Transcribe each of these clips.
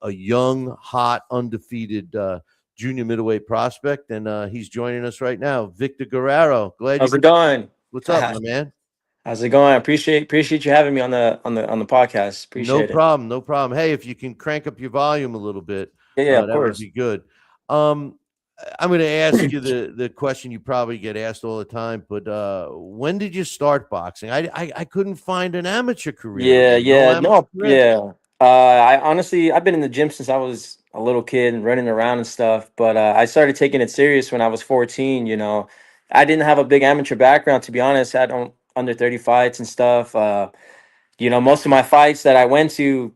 a young, hot, undefeated junior middleweight prospect, and he's joining us right now. Victor Guerrero, glad you. How's it going? What's up, my man? How's it going? I appreciate you having me on the podcast. No Appreciate it. problem, no problem. Hey, if you can crank up your volume a little bit, Yeah, of that would course. be good. Um, I'm going to ask you the question you probably get asked all the time, but when did you start boxing? I couldn't find an amateur career. No amateur career. Yeah. I honestly, I've been in the gym since I was a little kid and running around and stuff. But I started taking it serious when I was 14. I didn't have a big amateur background, to be honest. I don't under 30 fights and stuff. Most of my fights that I went to,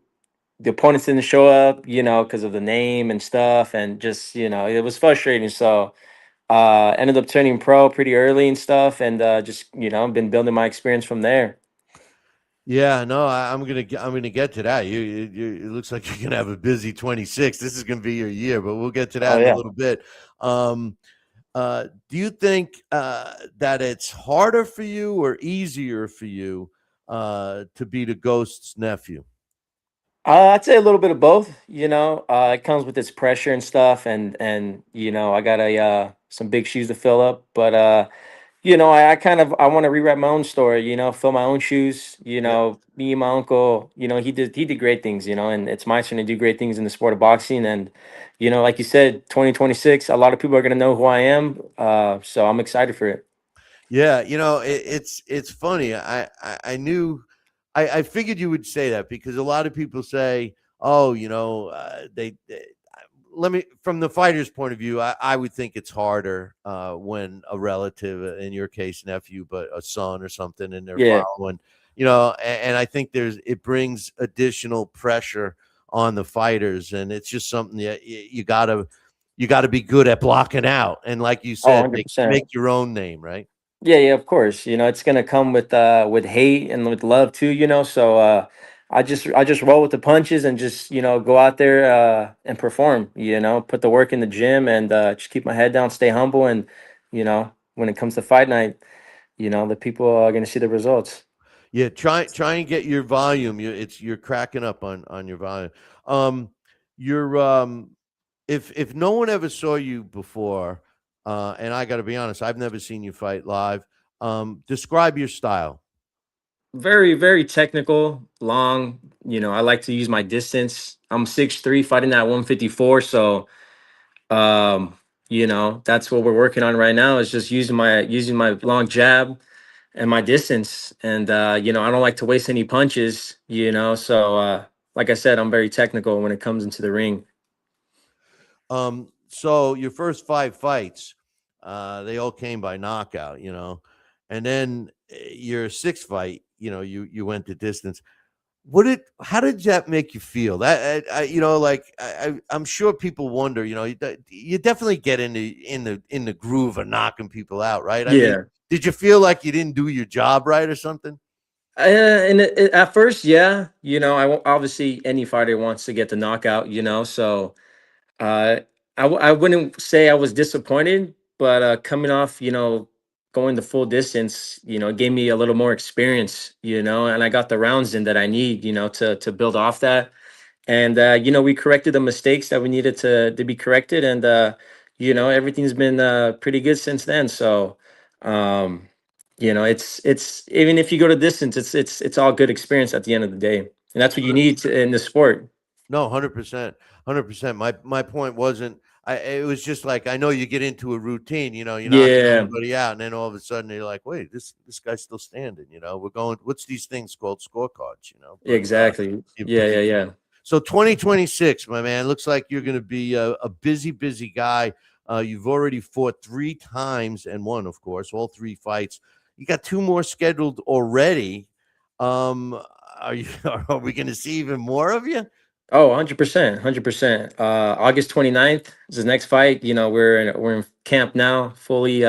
the opponents didn't show up, because of the name and stuff, and just it was frustrating. So ended up turning pro pretty early and stuff, and just been building my experience from there. Yeah, no, I'm gonna get to that. It looks like you're gonna have a busy 26. This is gonna be your year, but we'll get to Oh that in a yeah. little bit. Um, do you think that it's harder for you or easier for you to be the ghost's nephew? I'd say a little bit of both. It comes with its pressure and stuff, and I got a some big shoes to fill up. But I kind of I want to rewrite my own story. Fill my own shoes. Yeah. Me and my uncle. He did great things. And it's my turn to do great things in the sport of boxing. And like you said, 2026, a lot of people are gonna know who I am. So I'm excited for it. Yeah, it's funny. I knew I figured you would say that because a lot of people say, "Oh, they let me from the fighter's point of view, I would think it's harder when a relative, in your case, nephew, but a son or something, and they're Yeah. following, and I think it brings additional pressure on the fighters, and it's just something that you gotta be good at blocking out, and like you Oh, said, make 100%. make your own name, right? Yeah, yeah, of course. It's gonna come with hate and with love too, So I just roll with the punches and just, go out there and perform, put the work in the gym and just keep my head down, stay humble and, when it comes to fight night, the people are gonna see the results. Yeah, try and get your volume. You're cracking up on your volume. Um, you're if no one ever saw you before, and I got to be honest, I've never seen you fight live. Describe your style. Very, very technical, long, I like to use my distance. I'm 6'3", fighting at 154, so um, that's what we're working on right now is just using my long jab and my distance. And I don't like to waste any punches, so like I said, I'm very technical when it comes into the ring. So your first five fights, they all came by knockout, and then your sixth fight, you went the distance. How did that make you feel? I'm sure people wonder. You definitely get in the groove of knocking people out, right? I mean, Yeah. did you feel like you didn't do your job right or something? At first, yeah, obviously any fighter wants to get the knockout, so Uh, I wouldn't say I was disappointed, but coming off, going the full distance, it gave me a little more experience, and I got the rounds in that I need, to build off that. And we corrected the mistakes that we needed to be corrected, and everything's been pretty good since then. So, um, it's even if you go to distance, it's all good experience at the end of the day, and that's what you need in the sport. No, 100%, 100%. My point wasn't. It was just like I know you get into a routine. You're knocking Yeah, everybody out, and then all of a sudden you're like, wait, this guy's still standing. We're going. What's these things called scorecards? But exactly. you, Yeah, you yeah, yeah. so 2026, my man, looks like you're going to be a busy, busy guy. You've already fought three times and won, of course, all three fights. You got two more scheduled already. Um, are you? Are we going to see even more of you? Oh, 100%, 100%. August 29th is his next fight. We're in camp now, fully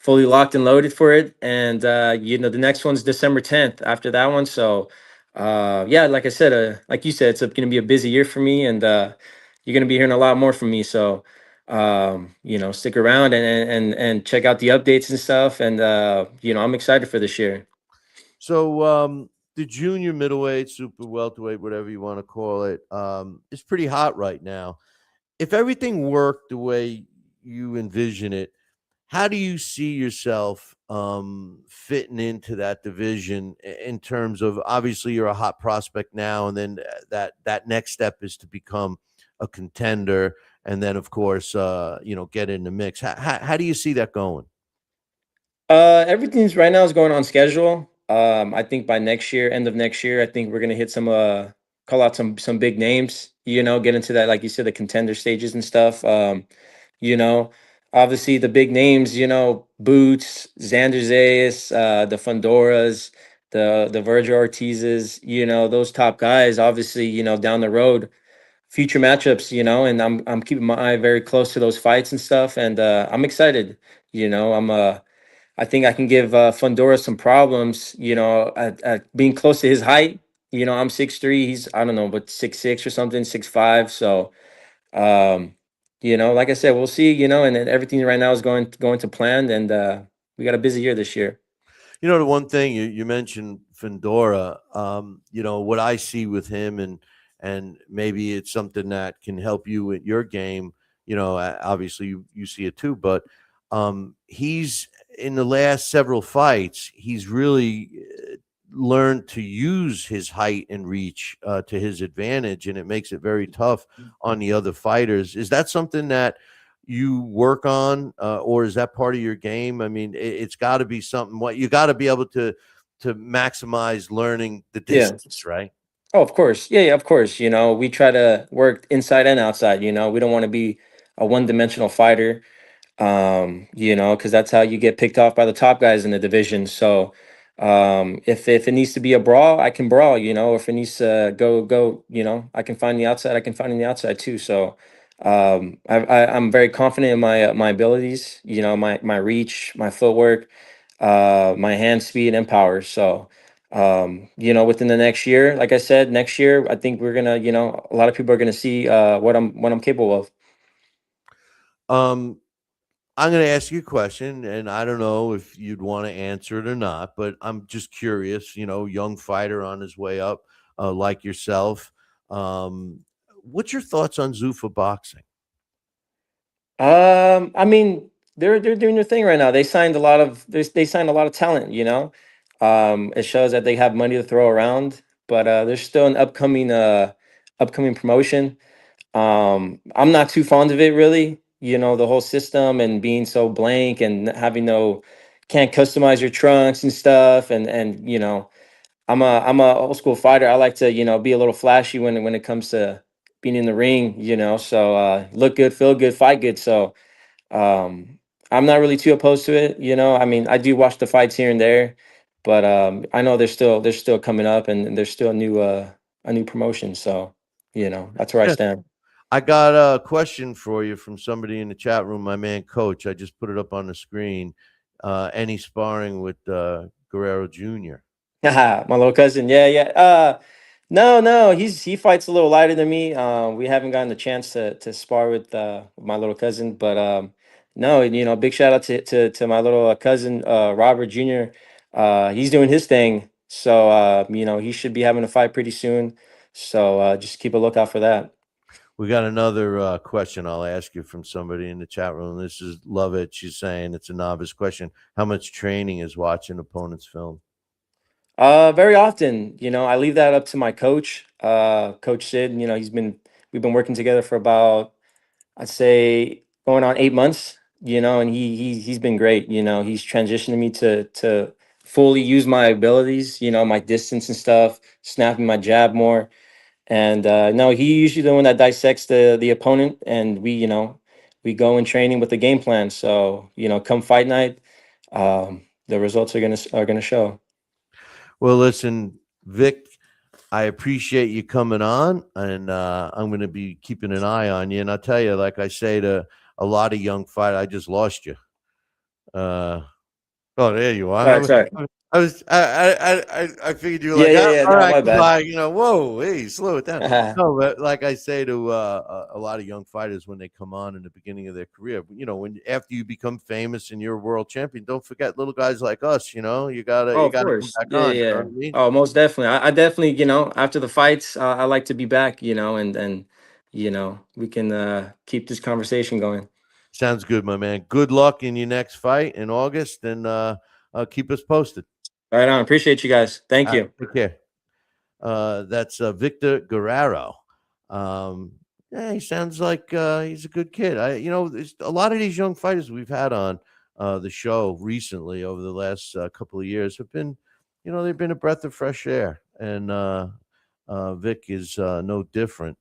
locked and loaded for it. And the next one's December 10th after that one. So yeah, like I said, like you said, it's gonna be a busy year for me, and you're gonna be hearing a lot more from me. So stick around and check out the updates and stuff. And I'm excited for this year. So the junior middleweight, super welterweight, whatever you want to call it, is pretty hot right now. If everything worked the way you envision it, how do you see yourself fitting into that division in terms of, obviously you're a hot prospect now, and then that next step is to become a contender, and then of course get in the mix. How do you see that going? Everything's right now is going on schedule. I think by next year, end of next year, I think we're gonna hit some call out some big names, get into that, like you said, the contender stages and stuff. You know, obviously the big names, Boots, Xander Zayas, the Fondoras, the Virgil Ortizes, those top guys, obviously, down the road, future matchups, and I'm keeping my eye very close to those fights and stuff. And I'm excited. I think I can give Fundora some problems, at being close to his height. I'm 6'3", he's, I don't know, but 6'6" or something, 6'5". So, um, like I said, we'll see, and then everything right now is going to plan, and we got a busy year this year. The one thing you mentioned, Fendora, what I see with him, and maybe it's something that can help you with your game. Obviously you see it too, but he's in the last several fights, he's really learned to use his height and reach to his advantage, and it makes it very tough on the other fighters. Is that something that you work on, or is that part of your game? I mean, it's got to be something. What you got to be able to maximize learning the Yeah. distance, right? Oh, of course. Yeah, yeah, of course. We try to work inside and outside. We don't want to be a one-dimensional fighter. Because that's how you get picked off by the top guys in the division. So, if it needs to be a brawl, I can brawl. If it needs to go, I can find the outside. I can find on the outside too. So, I'm very confident in my abilities. My reach, my footwork, my hand speed and power. So. Within the next year, like I said, next year, I think we're gonna, a lot of people are gonna see what I'm capable of. Um, I'm going to ask you a question, and I don't know if you'd want to answer it or not, but I'm just curious. Young fighter on his way up, like yourself. Um, what's your thoughts on Zuffa boxing? I mean, they're doing their thing right now. They signed a lot of talent. It shows that they have money to throw around, but there's still an upcoming promotion. I'm not too fond of it really. The whole system and being so blank and having no can't customize your trunks and stuff, and I'm a old school fighter. I like to be a little flashy when it comes to being in the ring. So look good, feel good, fight good. So um, I'm not really too opposed to it. I mean, I do watch the fights here and there, but I know they're still coming up, and there's still a new promotion. So that's where I Yeah. stand. I got a question for you from somebody in the chat room, my man Coach. I just put it up on the screen. Any sparring with Guerrero Jr.? My little cousin. Yeah, yeah. No, no, he fights a little lighter than me. We haven't gotten the chance to spar with my little cousin, but no, big shout out to my little cousin Robert Jr. He's doing his thing, so he should be having a fight pretty soon. So just keep a lookout for that. We got another question I'll ask you from somebody in the chat room. This is Love It. She's saying it's a novice question. How much training is watching opponents' film? Very often, I leave that up to my coach, Coach Sid. We've been working together for about, I'd say, going on 8 months. And he's been great. He's transitioning me to fully use my abilities. My distance and stuff, snapping my jab more. And no, he usually the one that dissects the opponent, and we go in training with the game plan. So come fight night, the results are gonna show. Well, listen, Vic, I appreciate you coming on, and I'm going to be keeping an eye on you. And I'll tell you, like I say to a lot of young fighters, I just lost you. Uh, oh, there you are. Sorry, sorry. I figured you were Yeah, like, yeah, yeah. all No, right, my bad. goodbye. Whoa, hey, slow it down. No, but like I say to a lot of young fighters when they come on in the beginning of their career, when after you become famous and you're a world champion, don't forget little guys like us. You gotta Oh, you of gotta come course. back Yeah, on. You yeah, know yeah. what I mean? Oh, most definitely. I definitely, after the fights, I like to be back, and we can keep this conversation going. Sounds good, my man. Good luck in your next fight in August, and keep us posted. Right on. Appreciate you guys. Thank All right, you. take care. That's Victor Guerrero. Um, yeah, he sounds like he's a good kid. There's a lot of these young fighters we've had on the show recently over the last couple of years have been, they've been a breath of fresh air, and Vic is no different.